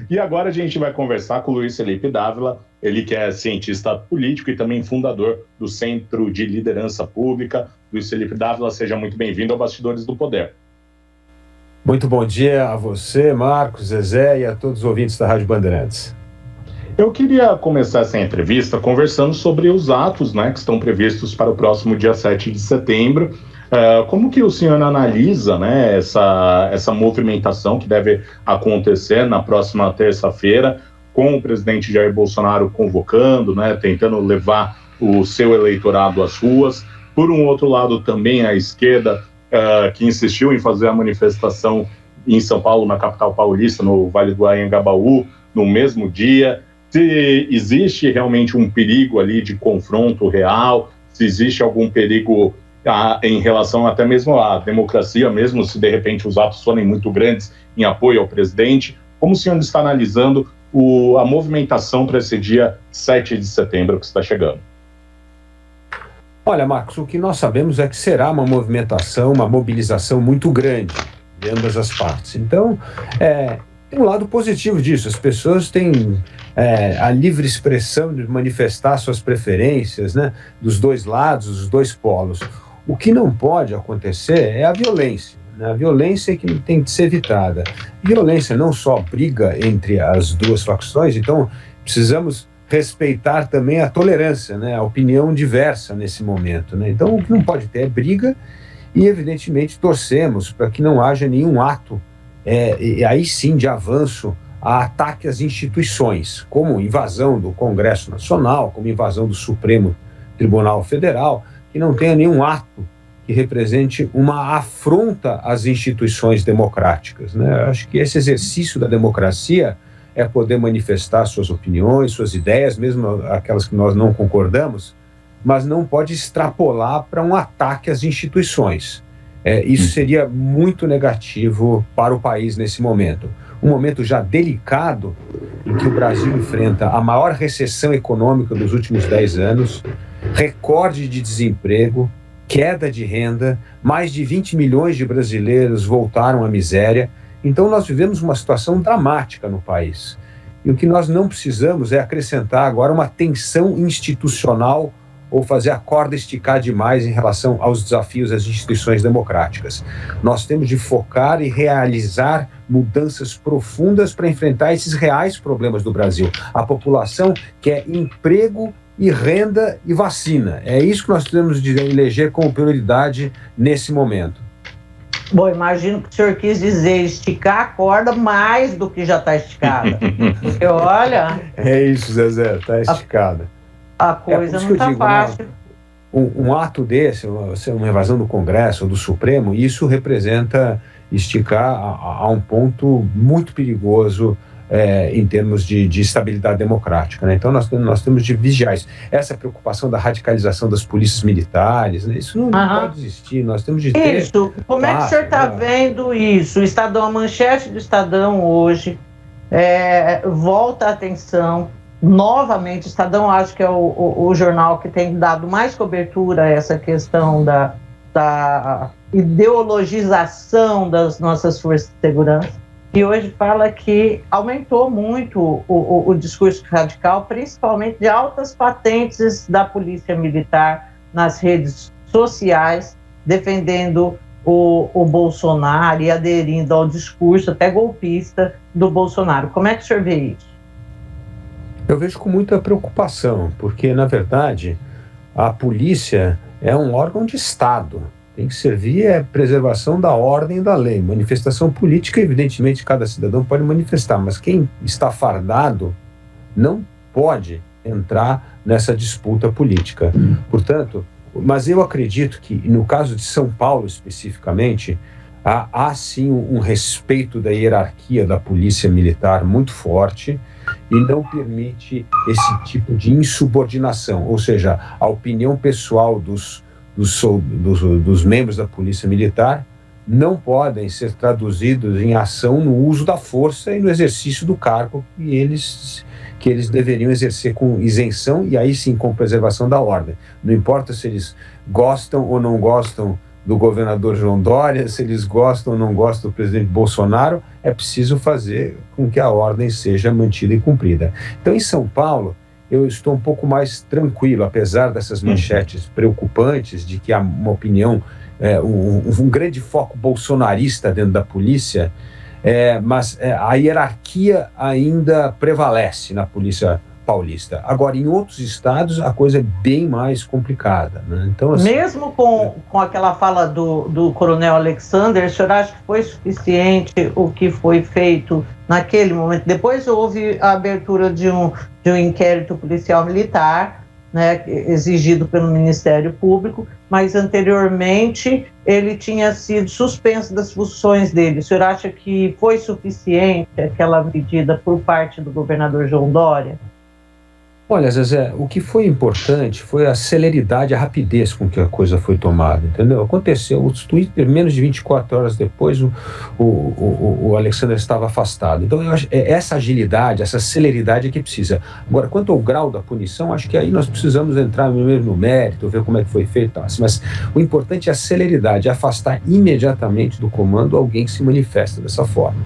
E agora a gente vai conversar com o Luiz Felipe Dávila, ele que é cientista político e também fundador do Centro de Liderança Pública. Luiz Felipe Dávila, seja muito bem-vindo ao Bastidores do Poder. Muito bom dia a você, Marcos, Zezé, e a todos os ouvintes da Rádio Bandeirantes. Eu queria começar essa entrevista conversando sobre os atos, né, que estão previstos para o próximo dia 7 de setembro. Como que o senhor analisa, né, essa movimentação que deve acontecer na próxima terça-feira, com o presidente Jair Bolsonaro convocando, né, tentando levar o seu eleitorado às ruas? Por um outro lado, também a esquerda, que insistiu em fazer a manifestação em São Paulo, na capital paulista, no Vale do Anhangabaú, no mesmo dia. Se existe realmente um perigo ali de confronto real, se existe algum perigo em relação até mesmo à democracia, mesmo se de repente os atos forem muito grandes em apoio ao presidente. Como o senhor está analisando a movimentação para esse dia 7 de setembro que está chegando? Olha, Marcos, o que nós sabemos é que será uma movimentação, uma mobilização muito grande de ambas as partes. Então, tem um lado positivo disso. As pessoas têm a livre expressão de manifestar suas preferências, né, dos dois lados, dos dois polos. O que não pode acontecer é a violência. Né? A violência é que tem que ser evitada. Violência não só briga entre as duas facções, então precisamos respeitar também a tolerância, né, a opinião diversa nesse momento. Né? Então, o que não pode ter é briga e, evidentemente, torcemos para que não haja nenhum ato, aí sim, de avanço a ataque às instituições, como invasão do Congresso Nacional, como invasão do Supremo Tribunal Federal, que não tenha nenhum ato que represente uma afronta às instituições democráticas. Né? Eu acho que esse exercício da democracia é poder manifestar suas opiniões, suas ideias, mesmo aquelas que nós não concordamos, mas não pode extrapolar para um ataque às instituições. Isso seria muito negativo para o país nesse momento. Um momento já delicado, em que o Brasil enfrenta a maior recessão econômica dos últimos 10 anos, recorde de desemprego, queda de renda, mais de 20 milhões de brasileiros voltaram à miséria. Então, nós vivemos uma situação dramática no país. E o que nós não precisamos é acrescentar agora uma tensão institucional ou fazer a corda esticar demais em relação aos desafios das instituições democráticas. Nós temos de focar e realizar mudanças profundas para enfrentar esses reais problemas do Brasil. A população quer emprego e renda e vacina. É isso que nós temos de eleger como prioridade nesse momento. Bom, imagino que o senhor quis dizer esticar a corda mais do que já está esticada. Porque olha... É isso, Zezé, está esticada. A coisa não está fácil. Né? Um ato desse, uma invasão do Congresso ou do Supremo, isso representa esticar a um ponto muito perigoso em termos de estabilidade democrática. Né? Então nós temos de vigiar isso. Essa preocupação da radicalização das polícias militares, né? Isso não pode existir. Nós temos de ter... Isso. Como é que o senhor está vendo isso? O Estadão, a manchete do Estadão hoje volta a atenção. Novamente, o Estadão acho que é o jornal que tem dado mais cobertura a essa questão da ideologização das nossas forças de segurança. E hoje fala que aumentou muito o discurso radical, principalmente de altas patentes da polícia militar nas redes sociais, defendendo o Bolsonaro e aderindo ao discurso até golpista do Bolsonaro. Como é que o senhor vê isso? Eu vejo com muita preocupação, porque, na verdade, a polícia é um órgão de Estado. Tem que servir a preservação da ordem e da lei. Manifestação política, evidentemente, cada cidadão pode manifestar, mas quem está fardado não pode entrar nessa disputa política. Portanto, mas eu acredito que, no caso de São Paulo especificamente, há sim um respeito da hierarquia da polícia militar muito forte e não permite esse tipo de insubordinação, ou seja, a opinião pessoal dos membros da polícia militar não podem ser traduzidos em ação no uso da força e no exercício do cargo que eles deveriam exercer com isenção e aí sim com preservação da ordem. Não importa se eles gostam ou não gostam do governador João Dória, se eles gostam ou não gostam do presidente Bolsonaro, é preciso fazer com que a ordem seja mantida e cumprida. Então, em São Paulo, eu estou um pouco mais tranquilo, apesar dessas manchetes preocupantes de que há uma opinião, um grande foco bolsonarista dentro da polícia, mas a hierarquia ainda prevalece na polícia paulista. Agora, em outros estados, a coisa é bem mais complicada, né? Então, assim, mesmo com aquela fala do coronel Alexander, o senhor acha que foi suficiente o que foi feito naquele momento? Depois houve a abertura de um inquérito policial militar, né, exigido pelo Ministério Público, mas anteriormente ele tinha sido suspenso das funções dele. O senhor acha que foi suficiente aquela medida por parte do governador João Dória? Olha, Zezé, o que foi importante foi a celeridade, a rapidez com que a coisa foi tomada, entendeu? Aconteceu, o Twitter, menos de 24 horas depois, o Alexander estava afastado. Então, eu acho essa agilidade, essa celeridade é que precisa. Agora, quanto ao grau da punição, acho que aí nós precisamos entrar no mérito, ver como é que foi feito, assim, mas o importante é a celeridade, afastar imediatamente do comando alguém que se manifesta dessa forma.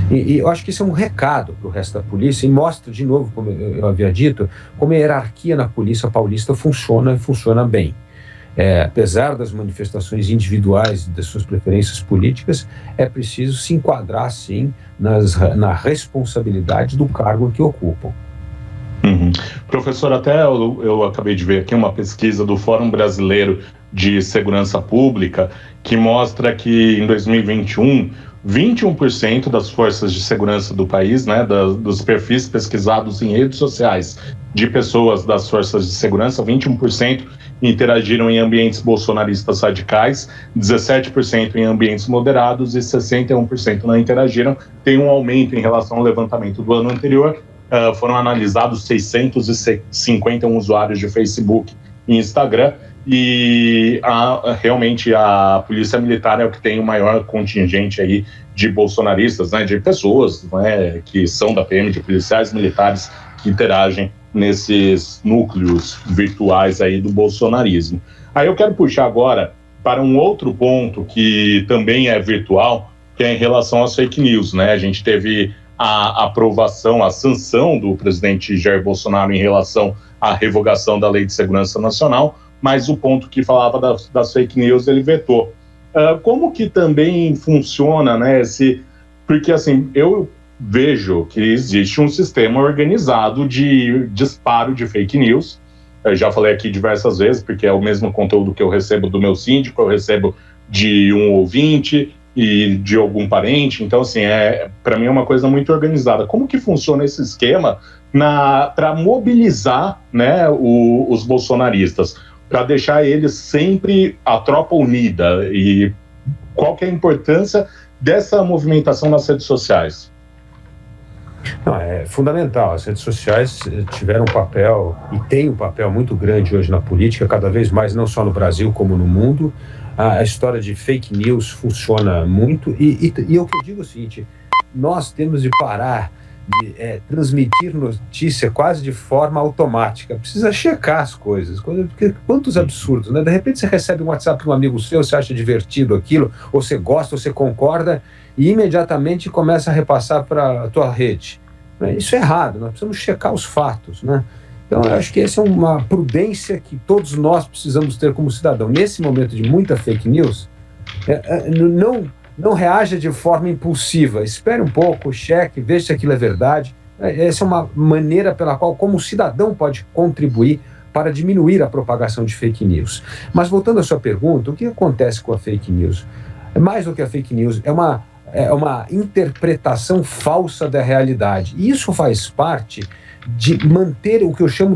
E eu acho que isso é um recado para o resto da polícia, e mostra, de novo, como eu havia dito, como a hierarquia na polícia paulista funciona e funciona bem. Apesar das manifestações individuais das suas preferências políticas, é preciso se enquadrar, sim, na responsabilidade do cargo que ocupam. Professor, até eu acabei de ver aqui uma pesquisa do Fórum Brasileiro de Segurança Pública que mostra que em 2021, 21% das forças de segurança do país, né, dos perfis pesquisados em redes sociais de pessoas das forças de segurança, 21% interagiram em ambientes bolsonaristas radicais, 17% em ambientes moderados e 61% não interagiram. Tem um aumento em relação ao levantamento do ano anterior. Foram analisados 651 usuários de Facebook e Instagram, e realmente a Polícia Militar é o que tem o maior contingente aí de bolsonaristas, né, de pessoas, né, que são da PM, de policiais militares que interagem nesses núcleos virtuais aí do bolsonarismo. Aí eu quero puxar agora para um outro ponto que também é virtual, que é em relação às fake news, né? A gente teve a aprovação, a sanção do presidente Jair Bolsonaro em relação à revogação da Lei de Segurança Nacional, mas o ponto que falava das fake news ele vetou. Como que também funciona, né, porque assim, eu vejo que existe um sistema organizado de disparo de fake news. Eu já falei aqui diversas vezes, porque é o mesmo conteúdo que eu recebo do meu síndico, eu recebo de um ouvinte e de algum parente. Então, assim, para mim é uma coisa muito organizada. Como que funciona esse esquema para mobilizar, né, os bolsonaristas, para deixar eles sempre a tropa unida? E qual que é a importância dessa movimentação nas redes sociais? Não, é fundamental. As redes sociais tiveram um papel e têm um papel muito grande hoje na política, cada vez mais, não só no Brasil como no mundo. A história de fake news funciona muito e o que eu digo é o seguinte: nós temos de parar de transmitir notícia quase de forma automática. Precisa checar as coisas, porque quantos absurdos, né? De repente você recebe um WhatsApp de um amigo seu, você acha divertido aquilo, ou você gosta, ou você concorda, e imediatamente começa a repassar para a tua rede. Isso é errado, nós precisamos checar os fatos, né? Então, eu acho que essa é uma prudência que todos nós precisamos ter como cidadão. Nesse momento de muita fake news, não reaja de forma impulsiva. Espere um pouco, cheque, veja se aquilo é verdade. Essa é uma maneira pela qual, como cidadão, pode contribuir para diminuir a propagação de fake news. Mas, voltando à sua pergunta, o que acontece com a fake news? Mais do que a fake news, é uma interpretação falsa da realidade. E isso faz parte de manter o que eu chamo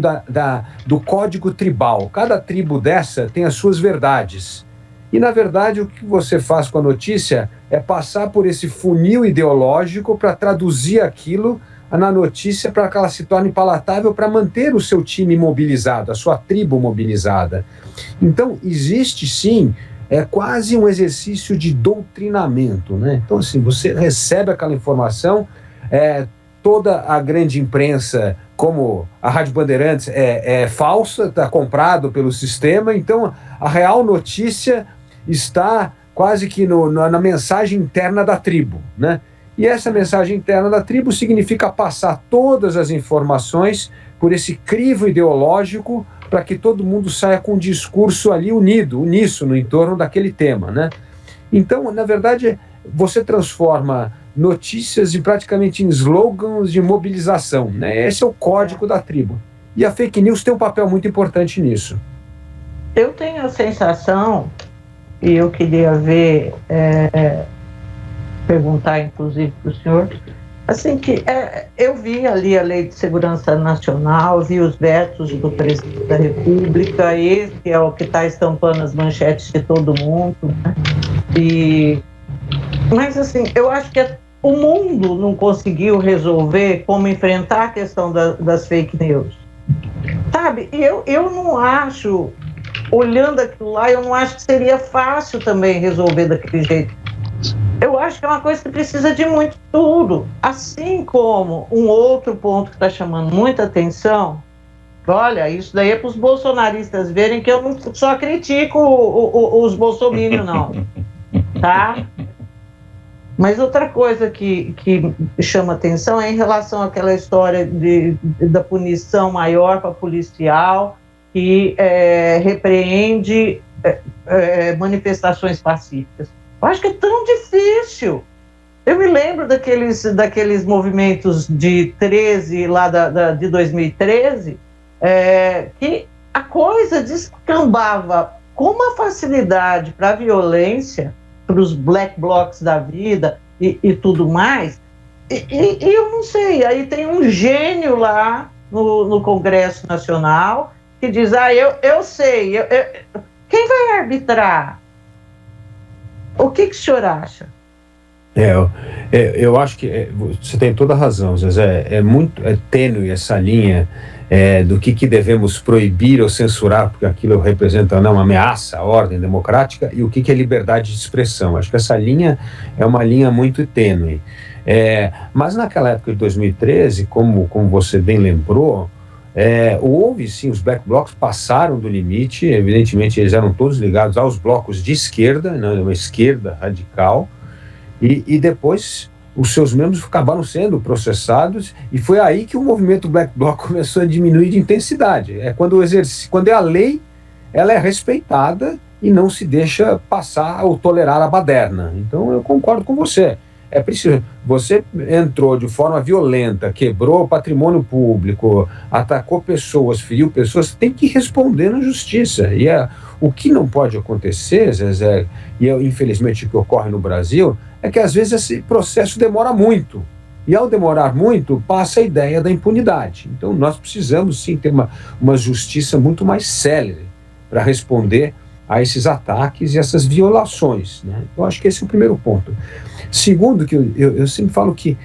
do código tribal. Cada tribo dessa tem as suas verdades. E, na verdade, o que você faz com a notícia é passar por esse funil ideológico para traduzir aquilo na notícia para que ela se torne palatável, para manter o seu time mobilizado, a sua tribo mobilizada. Então, existe sim, quase um exercício de doutrinamento, né? Então, assim, você recebe aquela informação, toda a grande imprensa, como a Rádio Bandeirantes, é falsa, está comprado pelo sistema. Então, a real notícia está quase que na mensagem interna da tribo, né? E essa mensagem interna da tribo significa passar todas as informações por esse crivo ideológico para que todo mundo saia com um discurso ali unido, uníssono, em torno daquele tema, né? Então, na verdade, você transforma notícias praticamente em slogans de mobilização, né? Esse é o código da tribo. E a fake news tem um papel muito importante nisso. Eu tenho a sensação, e eu queria ver, perguntar inclusive para o senhor, assim, que eu vi ali a Lei de Segurança Nacional, vi os vetos do presidente da República, esse é o que está estampando as manchetes de todo mundo, né? Mas assim, eu acho que o mundo não conseguiu resolver como enfrentar a questão das fake news, sabe? E eu não acho, olhando aquilo lá, eu não acho que seria fácil também resolver daquele jeito. Eu acho que é uma coisa que precisa de muito estudo, assim como um outro ponto que está chamando muita atenção. Olha, isso daí é para os bolsonaristas verem que eu não só critico os bolsominions, não, tá? Mas outra coisa que chama atenção é em relação àquela história da punição maior para policial que repreende manifestações pacíficas. Eu acho que é tão difícil. Eu me lembro daqueles movimentos de 13, lá de 2013, que a coisa descambava com uma facilidade para a violência, para os black blocs da vida e tudo mais, e eu não sei, aí tem um gênio lá no Congresso Nacional que diz, eu sei, quem vai arbitrar? O que o senhor acha? Eu acho que você tem toda a razão, Zezé. É muito tênue essa linha do que devemos proibir ou censurar, porque aquilo representa uma ameaça à ordem democrática, e o que é liberdade de expressão. Acho que essa linha é uma linha muito tênue. Mas naquela época de 2013, como você bem lembrou, houve sim, os black blocs passaram do limite. Evidentemente eles eram todos ligados aos blocos de esquerda, né, uma esquerda radical, e depois os seus membros acabaram sendo processados, e foi aí que o movimento black bloc começou a diminuir de intensidade. Quando é a lei, ela é respeitada e não se deixa passar ou tolerar a baderna. Então eu concordo com você. É preciso. Você entrou de forma violenta, quebrou o patrimônio público, atacou pessoas, feriu pessoas, tem que responder na justiça. E o que não pode acontecer, Zezé, e infelizmente o que ocorre no Brasil, é que às vezes esse processo demora muito. E ao demorar muito, passa a ideia da impunidade. Então nós precisamos sim ter uma justiça muito mais célere para responder a esses ataques e essas violações, né? Eu acho que esse é o primeiro ponto. Segundo, que eu sempre falo que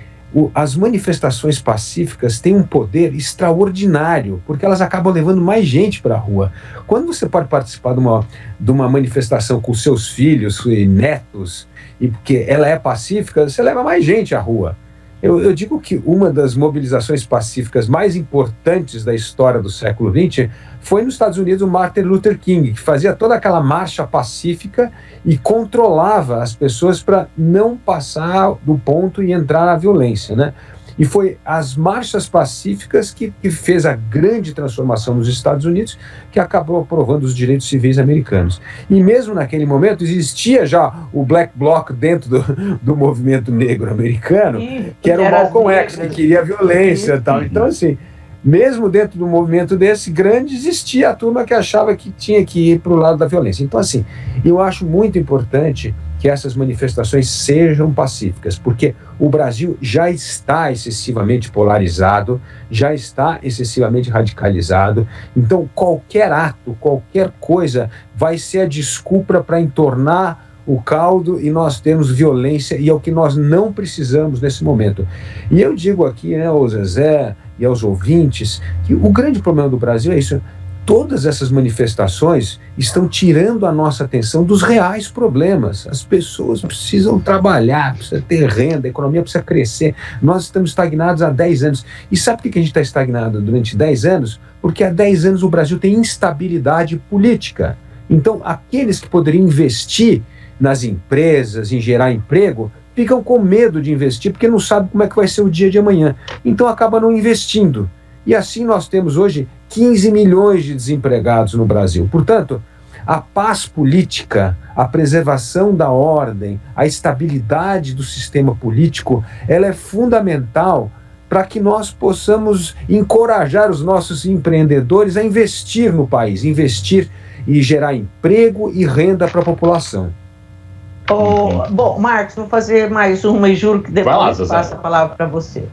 as manifestações pacíficas têm um poder extraordinário, porque elas acabam levando mais gente para a rua. Quando você pode participar de uma manifestação com seus filhos e netos, e porque ela é pacífica, você leva mais gente à rua. Eu digo que uma das mobilizações pacíficas mais importantes da história do século XX foi nos Estados Unidos o Martin Luther King, que fazia toda aquela marcha pacífica e controlava as pessoas para não passar do ponto e entrar na violência, né? E foi as marchas pacíficas que fez a grande transformação nos Estados Unidos, que acabou aprovando os direitos civis americanos. E mesmo naquele momento existia já o Black Bloc dentro do movimento negro americano, que era o Malcolm X, que queria violência e tal. Então, assim, mesmo dentro do movimento desse grande, existia a turma que achava que tinha que ir para o lado da violência. Então, assim, eu acho muito importante que essas manifestações sejam pacíficas, porque o Brasil já está excessivamente polarizado, já está excessivamente radicalizado. Então, qualquer ato, qualquer coisa vai ser a desculpa para entornar o caldo e nós temos violência, e é o que nós não precisamos nesse momento. E eu digo aqui, né, ao Zezé e aos ouvintes, que o grande problema do Brasil é isso. Todas essas manifestações estão tirando a nossa atenção dos reais problemas. As pessoas precisam trabalhar, precisa ter renda, a economia precisa crescer. Nós estamos estagnados há 10 anos. E sabe por que a gente está estagnado durante 10 anos? Porque há 10 anos o Brasil tem instabilidade política. Então, aqueles que poderiam investir nas empresas, em gerar emprego, ficam com medo de investir porque não sabem como é que vai ser o dia de amanhã. Então, acabam não investindo. E assim nós temos hoje 15 milhões de desempregados no Brasil. Portanto, a paz política, a preservação da ordem, a estabilidade do sistema político, ela é fundamental para que nós possamos encorajar os nossos empreendedores a investir no país, investir e gerar emprego e renda para a população. Bom, Marcos, vou fazer mais uma e juro que depois eu passo a palavra para você.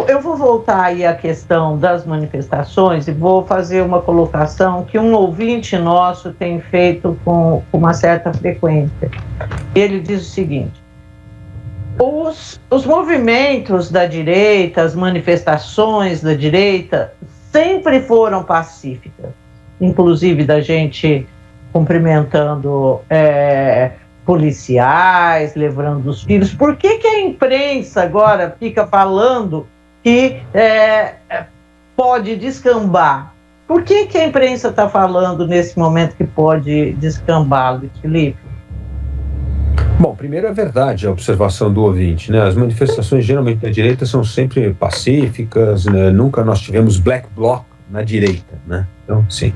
Eu vou voltar aí à questão das manifestações e vou fazer uma colocação que um ouvinte nosso tem feito com uma certa frequência. Ele diz o seguinte: os movimentos da direita, as manifestações da direita sempre foram pacíficas, inclusive da gente cumprimentando policiais, levando os filhos. Por que a imprensa agora fica falando que pode descambar? Por que a imprensa está falando nesse momento que pode descambar, Luiz Felipe? Bom, primeiro é verdade a observação do ouvinte, né? As manifestações geralmente da direita são sempre pacíficas, né? Nunca nós tivemos black bloc na direita, né? Então, sim.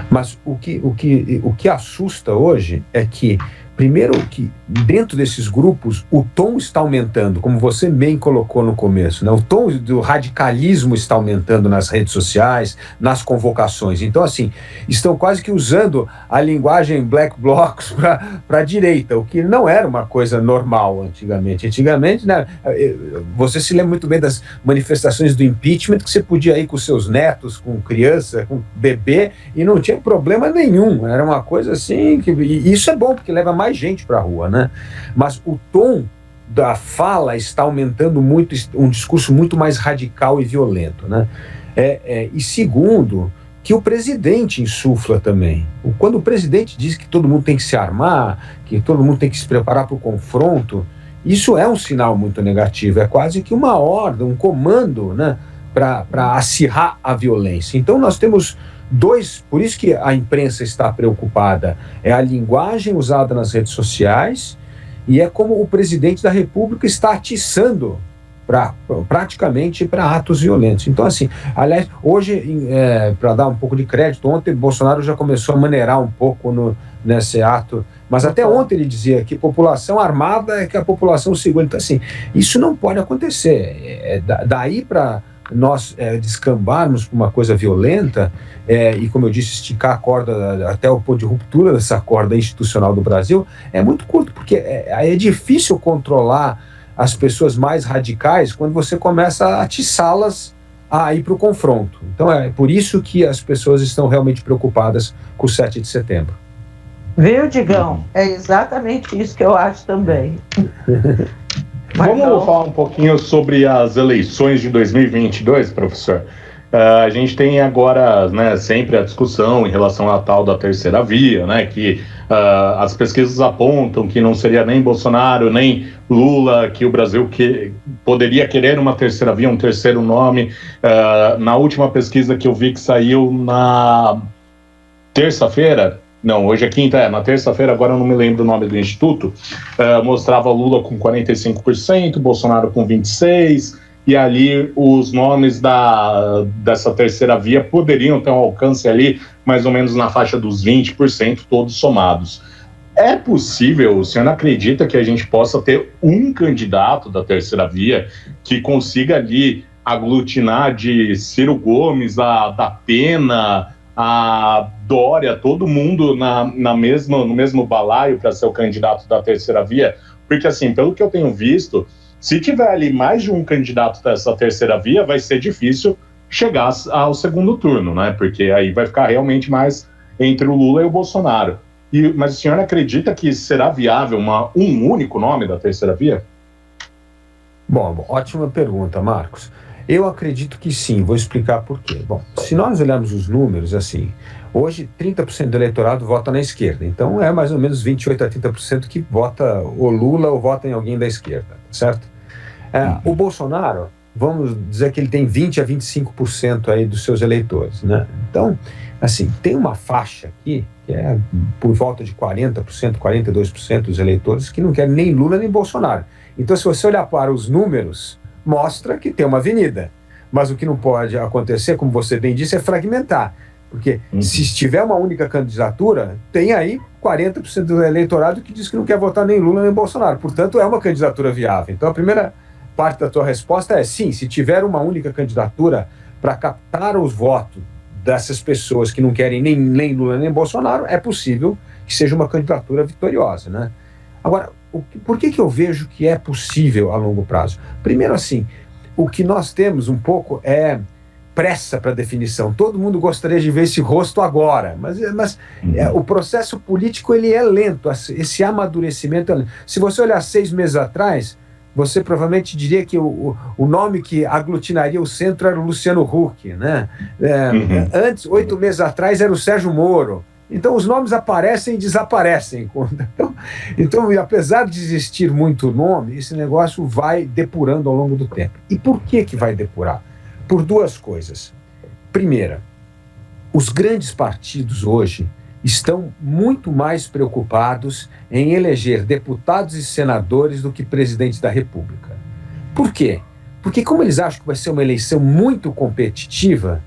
Mas o que assusta hoje é que, primeiro, que dentro desses grupos o tom está aumentando, como você bem colocou no começo, né? O tom do radicalismo está aumentando nas redes sociais, nas convocações. Então, assim, estão quase que usando a linguagem black blocs para a direita, o que não era uma coisa normal antigamente. Antigamente, né, você se lembra muito bem das manifestações do impeachment, que você podia ir com seus netos, com criança, com bebê, e não tinha problema nenhum. Era uma coisa assim, e isso é bom, porque leva mais gente para a rua, né? Mas o tom da fala está aumentando muito, um discurso muito mais radical e violento, né? E segundo, que o presidente insufla também. Quando o presidente diz que todo mundo tem que se armar, que todo mundo tem que se preparar para o confronto, isso é um sinal muito negativo, é quase que uma ordem, um comando, né, para acirrar a violência. Então nós temos por isso que a imprensa está preocupada, é a linguagem usada nas redes sociais e é como o presidente da República está atiçando praticamente para atos violentos. Então, assim, aliás, hoje, para dar um pouco de crédito, ontem Bolsonaro já começou a maneirar um pouco nesse ato, mas até ontem ele dizia que população armada é que a população segura. Então, assim, isso não pode acontecer. Daí para nós descambarmos para uma coisa violenta e, como eu disse, esticar a corda até o ponto de ruptura dessa corda institucional do Brasil, é muito curto, porque é difícil controlar as pessoas mais radicais quando você começa a atiçá-las a ir para o confronto. Então é por isso que as pessoas estão realmente preocupadas com o 7 de setembro. Viu, Digão? É exatamente isso que eu acho também. Vamos falar um pouquinho sobre as eleições de 2022, professor. A gente tem agora, né, sempre a discussão em relação à tal da terceira via, né, que as pesquisas apontam que não seria nem Bolsonaro, nem Lula, que o Brasil poderia querer uma terceira via, um terceiro nome. Na última pesquisa que eu vi que saiu na terça-feira, não, hoje é quinta, na terça-feira, agora eu não me lembro o nome do instituto, mostrava Lula com 45%, Bolsonaro com 26%, e ali os nomes dessa terceira via poderiam ter um alcance ali mais ou menos na faixa dos 20%, todos somados. É possível, o senhor acredita que a gente possa ter um candidato da terceira via que consiga ali aglutinar de Ciro Gomes, a Datena, a Dória, todo mundo no mesmo balaio para ser o candidato da terceira via? Porque, assim, pelo que eu tenho visto, se tiver ali mais de um candidato dessa terceira via, vai ser difícil chegar ao segundo turno, né? Porque aí vai ficar realmente mais entre o Lula e o Bolsonaro. Mas o senhor acredita que será viável um único nome da terceira via? Bom, ótima pergunta, Marcos. Eu acredito que sim, vou explicar por quê. Bom, se nós olharmos os números, assim, hoje 30% do eleitorado vota na esquerda, então é mais ou menos 28% a 30% que vota o Lula ou vota em alguém da esquerda, certo? O Bolsonaro vamos dizer que ele tem 20% a 25% aí dos seus eleitores, né? Então, assim, tem uma faixa aqui, que é por volta de 40%, 42% dos eleitores que não querem nem Lula nem Bolsonaro. Então, se você olhar para os números, mostra que tem uma avenida. Mas o que não pode acontecer, como você bem disse, é fragmentar. Porque se tiver uma única candidatura, tem aí 40% do eleitorado que diz que não quer votar nem Lula nem Bolsonaro. Portanto, é uma candidatura viável. Então, a primeira parte da tua resposta é sim, se tiver uma única candidatura para captar os votos dessas pessoas que não querem nem Lula nem Bolsonaro, é possível que seja uma candidatura vitoriosa, né? Agora, por que eu vejo que é possível a longo prazo? Primeiro, assim, o que nós temos um pouco é pressa para definição. Todo mundo gostaria de ver esse rosto agora, mas o processo político ele é lento, esse amadurecimento é lento. Se você olhar 6 meses atrás, você provavelmente diria que o nome que aglutinaria o centro era o Luciano Huck, né? Antes, 8 meses atrás, era o Sérgio Moro. Então, os nomes aparecem e desaparecem. Então, apesar de existir muito nome, esse negócio vai depurando ao longo do tempo. E por que vai depurar? Por 2 coisas. Primeira, os grandes partidos hoje estão muito mais preocupados em eleger deputados e senadores do que presidente da República. Por quê? Porque como eles acham que vai ser uma eleição muito competitiva,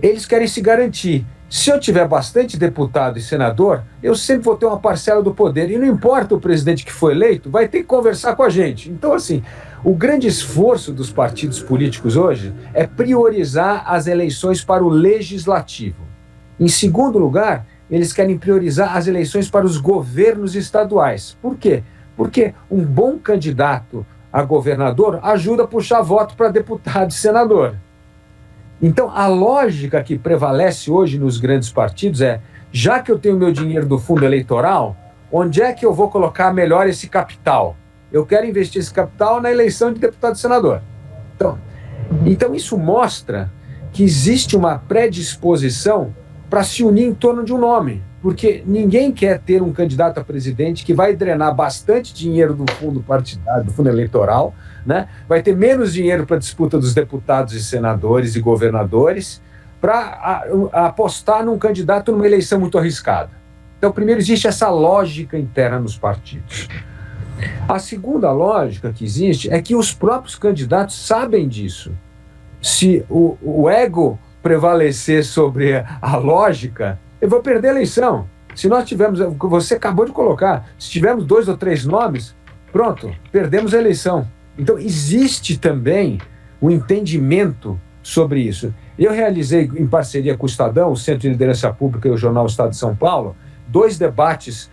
eles querem se garantir. Se eu tiver bastante deputado e senador, eu sempre vou ter uma parcela do poder. E não importa o presidente que foi eleito, vai ter que conversar com a gente. Então, assim, o grande esforço dos partidos políticos hoje é priorizar as eleições para o legislativo. Em segundo lugar, eles querem priorizar as eleições para os governos estaduais. Por quê? Porque um bom candidato a governador ajuda a puxar voto para deputado e senador. Então, a lógica que prevalece hoje nos grandes partidos é, já que eu tenho meu dinheiro do fundo eleitoral, onde é que eu vou colocar melhor esse capital? Eu quero investir esse capital na eleição de deputado e senador. Então isso mostra que existe uma predisposição para se unir em torno de um nome, porque ninguém quer ter um candidato a presidente que vai drenar bastante dinheiro do fundo partidário, do fundo eleitoral, né? Vai ter menos dinheiro para a disputa dos deputados e senadores e governadores, para apostar num candidato numa eleição muito arriscada. Então, primeiro, existe essa lógica interna nos partidos. A segunda lógica que existe é que os próprios candidatos sabem disso. Se o ego prevalecer sobre a lógica, eu vou perder a eleição. Se nós tivermos, você acabou de colocar, se tivermos 2 ou 3 nomes, pronto, perdemos a eleição. Então, existe também um entendimento sobre isso. Eu realizei, em parceria com o Estadão, o Centro de Liderança Pública e o Jornal Estado de São Paulo, 2 debates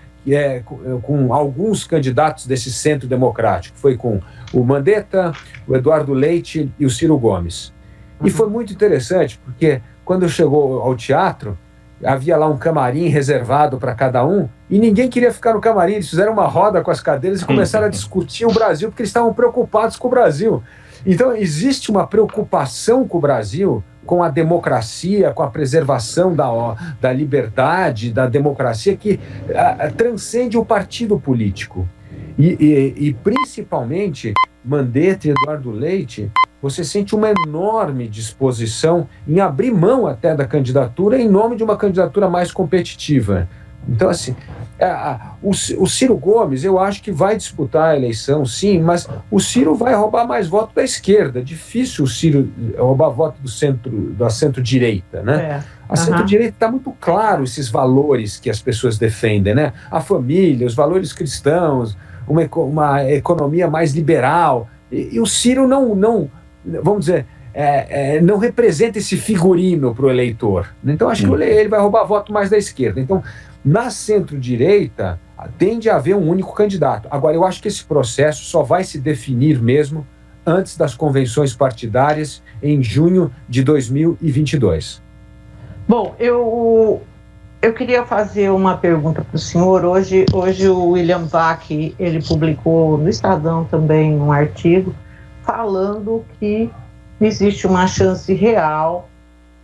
com alguns candidatos desse centro democrático. Foi com o Mandetta, o Eduardo Leite e o Ciro Gomes. E foi muito interessante, porque quando chegou ao teatro, havia lá um camarim reservado para cada um, e ninguém queria ficar no camarim. Eles fizeram uma roda com as cadeiras e começaram a discutir o Brasil, porque eles estavam preocupados com o Brasil. Então, existe uma preocupação com o Brasil, com a democracia, com a preservação da liberdade, da democracia, que transcende o partido político. E principalmente, Mandetta e Eduardo Leite, você sente uma enorme disposição em abrir mão até da candidatura em nome de uma candidatura mais competitiva. Então, assim, o Ciro Gomes, eu acho que vai disputar a eleição, sim, mas o Ciro vai roubar mais voto da esquerda. Difícil o Ciro roubar voto da centro-direita, né? A centro-direita está muito claro esses valores que as pessoas defendem, né? A família, os valores cristãos, uma economia mais liberal. E o Ciro não vamos dizer, não representa esse figurino para o eleitor. Então, acho que ele vai roubar voto mais da esquerda. Então, na centro-direita, tende a haver um único candidato. Agora, eu acho que esse processo só vai se definir mesmo antes das convenções partidárias em junho de 2022. Bom, eu queria fazer uma pergunta para o senhor. Hoje o William Vac, ele publicou no Estadão também um artigo falando que existe uma chance real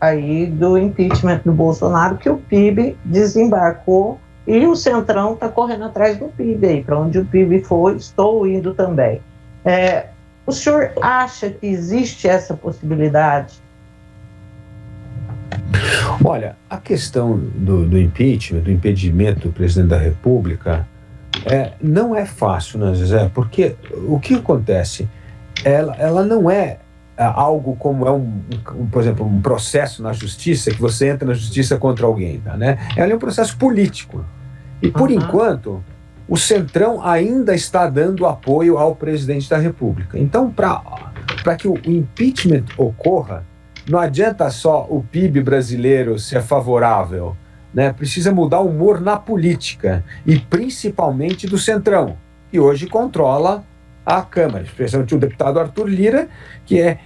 aí do impeachment do Bolsonaro, que o PIB desembarcou e o Centrão está correndo atrás do PIB aí, para onde o PIB foi, estou indo também. O senhor acha que existe essa possibilidade? Olha, a questão do impeachment, do impedimento do presidente da República, não é fácil, né, Zezé? Porque o que acontece? Ela não é algo como por exemplo, um processo na justiça, que você entra na justiça contra alguém, tá, né? Ela é um processo político. E, por enquanto, o Centrão ainda está dando apoio ao presidente da República. Então, para que o impeachment ocorra, não adianta só o PIB brasileiro ser favorável, né? Precisa mudar o humor na política, e principalmente do Centrão, que hoje controla a Câmara, especialmente o deputado Arthur Lira,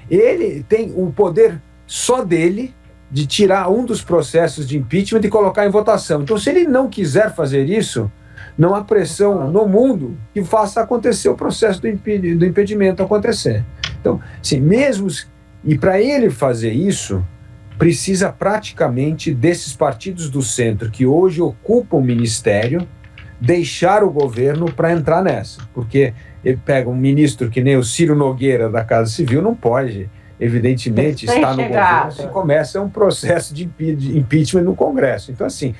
ele tem o poder só dele de tirar um dos processos de impeachment e colocar em votação. Então, se ele não quiser fazer isso, não há pressão no mundo que faça acontecer o processo do impedimento acontecer. Então, assim, e para ele fazer isso, precisa praticamente desses partidos do centro que hoje ocupam o ministério deixar o governo para entrar nessa. Porque ele pega um ministro que nem o Ciro Nogueira da Casa Civil, não pode, evidentemente, estar no governo se começa um processo de impeachment no Congresso. Então, assim,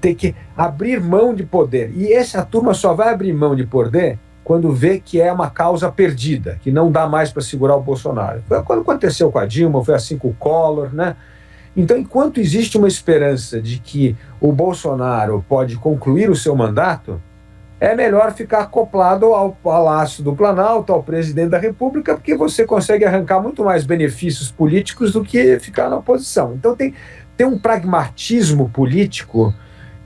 tem que abrir mão de poder. E essa turma só vai abrir mão de poder quando vê que é uma causa perdida, que não dá mais para segurar o Bolsonaro. Foi quando aconteceu com a Dilma, foi assim com o Collor, né? Então, enquanto existe uma esperança de que o Bolsonaro pode concluir o seu mandato, é melhor ficar acoplado ao Palácio do Planalto, ao presidente da República, porque você consegue arrancar muito mais benefícios políticos do que ficar na oposição. Então, tem um pragmatismo político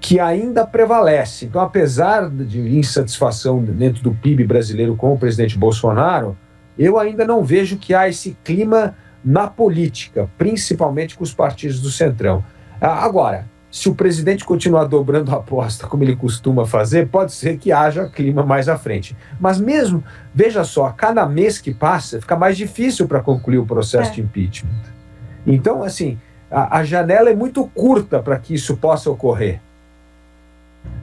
que ainda prevalece. Então, apesar de insatisfação dentro do PIB brasileiro com o presidente Bolsonaro, eu ainda não vejo que há esse clima na política, principalmente com os partidos do Centrão. Agora, se o presidente continuar dobrando a aposta, como ele costuma fazer, pode ser que haja clima mais à frente. Mas mesmo, veja só, a cada mês que passa, fica mais difícil para concluir o processo de impeachment. Então, assim, a janela é muito curta para que isso possa ocorrer.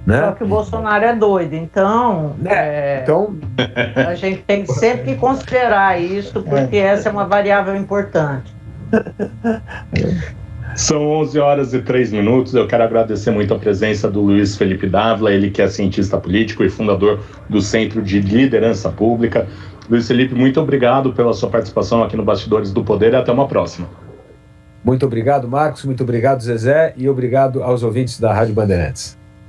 Né? Só que o Bolsonaro é doido, então, a gente tem sempre que considerar isso, porque essa é uma variável importante. São 11h03. Eu quero agradecer muito a presença do Luiz Felipe Dávila, ele que é cientista político e fundador do Centro de Liderança Pública. Luiz Felipe, muito obrigado pela sua participação aqui no Bastidores do Poder e até uma próxima. Muito obrigado, Marcos, muito obrigado, Zezé, e obrigado aos ouvintes da Rádio Bandeirantes.